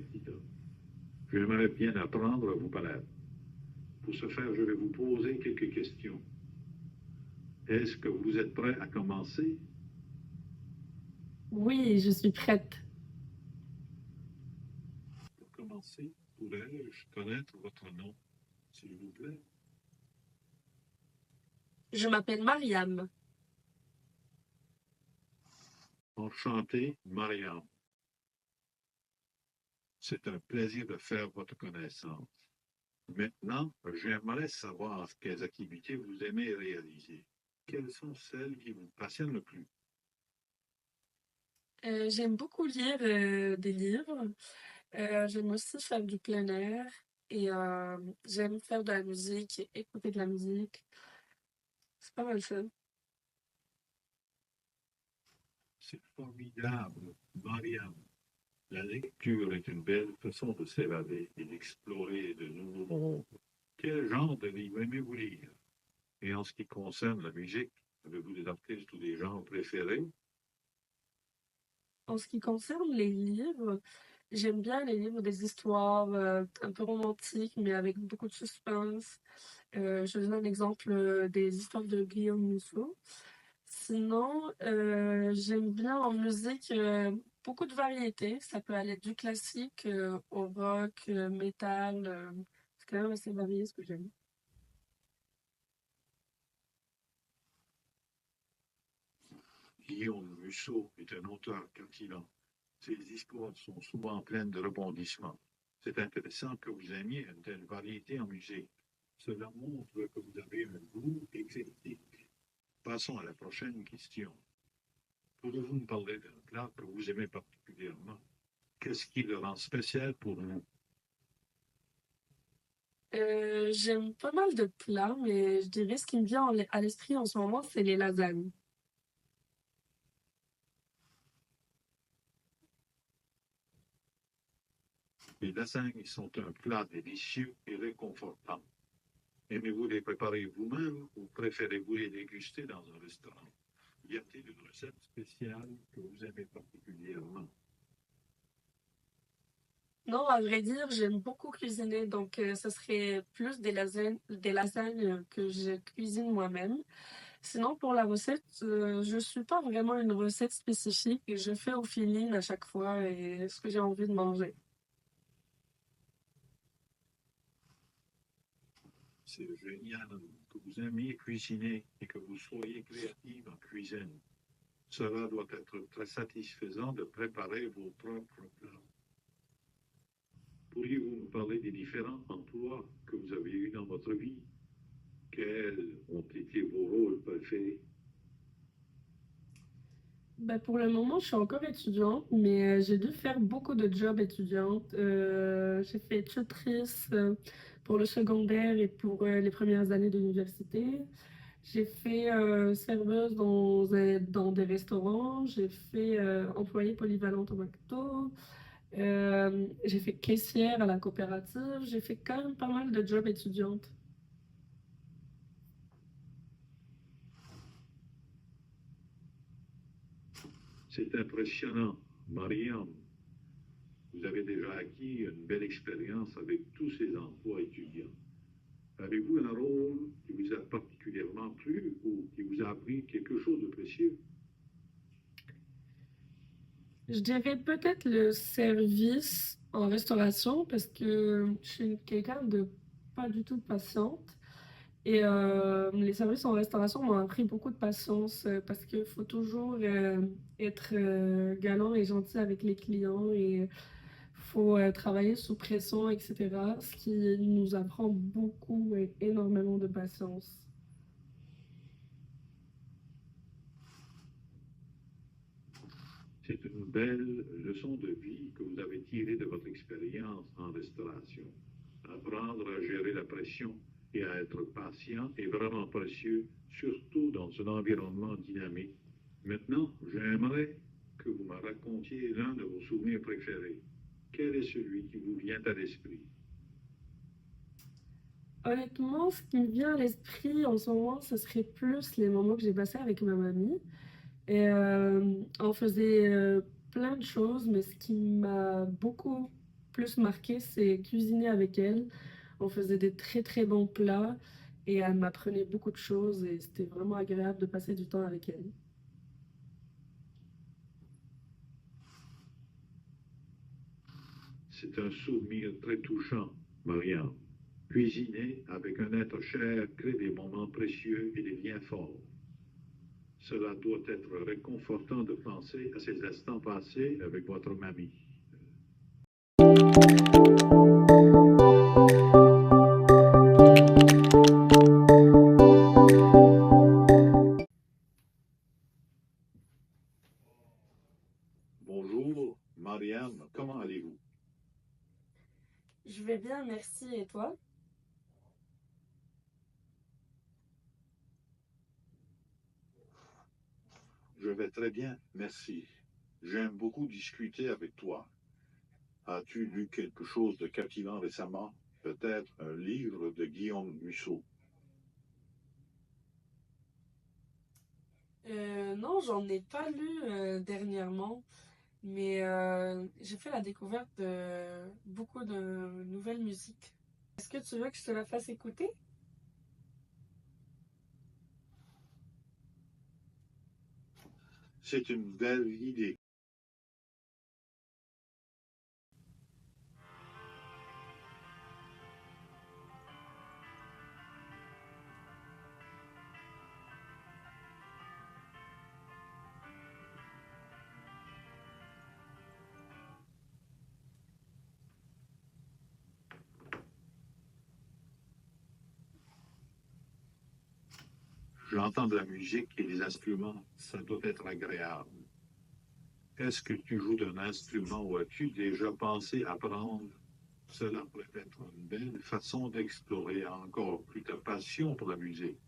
petit homme. J'aimerais bien apprendre à vous paraître. Pour ce faire, je vais vous poser quelques questions. Est-ce que vous êtes prêt à commencer? Oui, je suis prête. Pour commencer, pourrais-je connaître votre nom, s'il vous plaît? Je m'appelle Mariam. Enchanté, Mariam. C'est un plaisir de faire votre connaissance. Maintenant, j'aimerais savoir quelles activités vous aimez réaliser. Quelles sont celles qui vous passionnent le plus? J'aime beaucoup lire des livres. J'aime aussi faire du plein air et j'aime faire de la musique et écouter de la musique. C'est pas mal ça. C'est formidable, Mariam. La lecture est une belle façon de s'évader et d'explorer de nouveaux mondes. Quel genre de livre aimez-vous lire? Et en ce qui concerne la musique, avez-vous des artistes ou des genres préférés? En ce qui concerne les livres, j'aime bien les livres des histoires un peu romantiques, mais avec beaucoup de suspense. Je donne un exemple des histoires de Guillaume Musso. Sinon, j'aime bien en musique beaucoup de variétés. Ça peut aller du classique au rock, métal. C'est quand même assez varié ce que j'aime. Guillaume Musso est un auteur captivant. Ses histoires sont souvent pleines de rebondissements. C'est intéressant que vous aimiez une telle variété en musique. Cela montre que vous avez un goût éclectique. Passons à la prochaine question. Pouvez-vous me parler d'un plat que vous aimez particulièrement? Qu'est-ce qui le rend spécial pour vous? J'aime pas mal de plats, mais je dirais ce qui me vient à l'esprit en ce moment, c'est les lasagnes. Les lasagnes sont un plat délicieux et réconfortant. Aimez-vous les préparer vous-même ou préférez-vous les déguster dans un restaurant? Y a-t-il une recette spéciale que vous aimez particulièrement? Non, à vrai dire, j'aime beaucoup cuisiner, donc ce serait plus des lasagnes que je cuisine moi-même. Sinon, pour la recette, je suis pas vraiment une recette spécifique. Je fais au feeling à chaque fois et ce que j'ai envie de manger. C'est génial que vous aimiez cuisiner et que vous soyez créative en cuisine. Cela doit être très satisfaisant de préparer vos propres plats. Pourriez-vous me parler des différents emplois que vous avez eus dans votre vie? Quels ont été vos rôles préférés? Ben, pour le moment, je suis encore étudiante, mais j'ai dû faire beaucoup de jobs étudiantes. J'ai fait tutrice pour le secondaire et pour les premières années d'université. J'ai fait serveuse dans des restaurants. J'ai fait employée polyvalente au McDo. J'ai fait caissière à la coopérative. J'ai fait quand même pas mal de jobs étudiantes. C'est impressionnant, Mariam. Vous avez déjà acquis une belle expérience avec tous ces emplois étudiants. Avez-vous un rôle qui vous a particulièrement plu ou qui vous a appris quelque chose de précieux? Je dirais peut-être le service en restauration parce que je suis quelqu'un de pas du tout patiente. Et les services en restauration m'ont appris beaucoup de patience parce qu'il faut toujours être galant et gentil avec les clients et faut travailler sous pression, etc. Ce qui nous apprend beaucoup et énormément de patience. C'est une belle leçon de vie que vous avez tirée de votre expérience en restauration. Apprendre à gérer la pression et à être patient est vraiment précieux, surtout dans un environnement dynamique. Maintenant, j'aimerais que vous me racontiez l'un de vos souvenirs préférés. Quel est celui qui vous vient à l'esprit? Honnêtement, ce qui me vient à l'esprit en ce moment, ce serait plus les moments que j'ai passés avec ma mamie. Et on faisait plein de choses, mais ce qui m'a beaucoup plus marqué, c'est cuisiner avec elle. On faisait des très très bons plats et elle m'apprenait beaucoup de choses et c'était vraiment agréable de passer du temps avec elle. C'est un souvenir très touchant, Marianne. Cuisiner avec un être cher crée des moments précieux et des liens forts. Cela doit être réconfortant de penser à ces instants passés avec votre mamie. Bonjour, Marianne, comment allez-vous? Je vais bien, merci. Et toi? Je vais très bien, merci. J'aime beaucoup discuter avec toi. As-tu lu quelque chose de captivant récemment? Peut-être un livre de Guillaume Musso. Non, j'en ai pas lu dernièrement, mais j'ai fait la découverte de beaucoup de nouvelles musiques. Est-ce que tu veux que je te la fasse écouter? C'est une belle idée. J'entends de la musique et des instruments, ça doit être agréable. Est-ce que tu joues d'un instrument ou as-tu déjà pensé apprendre? Cela pourrait être une belle façon d'explorer encore plus ta passion pour la musique.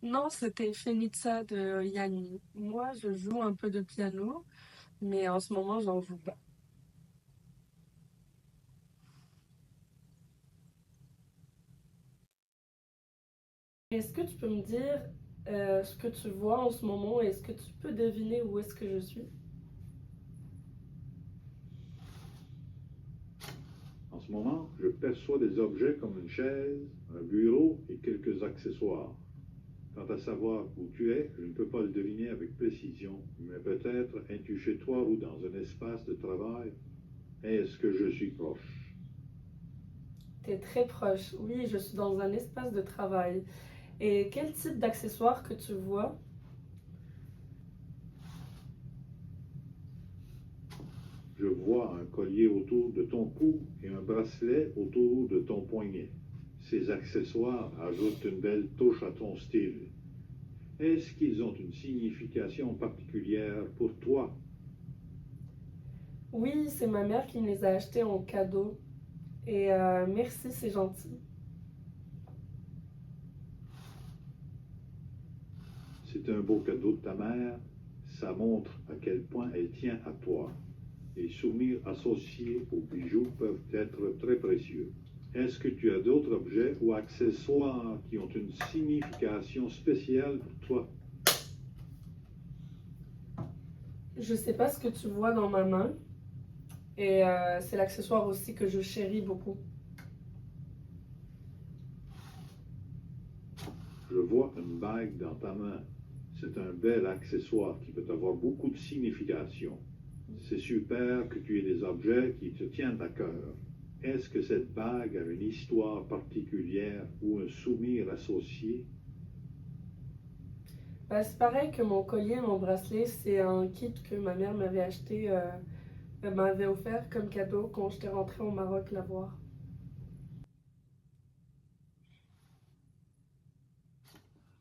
Non, c'était Fenitsa de Yanni. Moi, je joue un peu de piano, mais en ce moment, j'en joue pas. Est-ce que tu peux me dire ce que tu vois en ce moment? Est-ce que tu peux deviner où est-ce que je suis? En ce moment, je perçois des objets comme une chaise, un bureau et quelques accessoires. Quant à savoir où tu es, je ne peux pas le deviner avec précision, mais peut-être es-tu chez toi ou dans un espace de travail. Est-ce que je suis proche? T'es très proche. Oui, je suis dans un espace de travail. Et quel type d'accessoire que tu vois? Je vois un collier autour de ton cou et un bracelet autour de ton poignet. Ces accessoires ajoutent une belle touche à ton style. Est-ce qu'ils ont une signification particulière pour toi? Oui, c'est ma mère qui me les a achetés en cadeau. Et merci, c'est gentil. C'est un beau cadeau de ta mère. Ça montre à quel point elle tient à toi. Les souvenirs associés aux bijoux peuvent être très précieux. Est-ce que tu as d'autres objets ou accessoires qui ont une signification spéciale pour toi? Je sais pas ce que tu vois dans ma main. Et c'est l'accessoire aussi que je chéris beaucoup. Je vois une bague dans ta main. C'est un bel accessoire qui peut avoir beaucoup de signification. C'est super que tu aies des objets qui te tiennent à cœur. Est-ce que cette bague a une histoire particulière ou un souvenir associé? Bah, c'est pareil que mon collier, mon bracelet, c'est un kit que ma mère m'avait acheté, m'avait offert comme cadeau quand j'étais rentrée au Maroc la voir.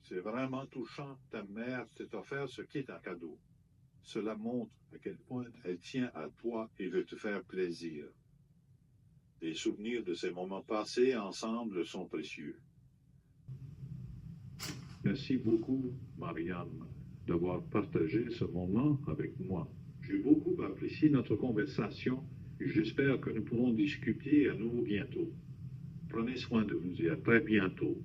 C'est vraiment touchant. Ta mère t'a offert ce qui est un cadeau. Cela montre à quel point elle tient à toi et veut te faire plaisir. Les souvenirs de ces moments passés ensemble sont précieux. Merci beaucoup, Marianne, d'avoir partagé ce moment avec moi. J'ai beaucoup apprécié notre conversation et j'espère que nous pourrons discuter à nouveau bientôt. Prenez soin de vous et à très bientôt.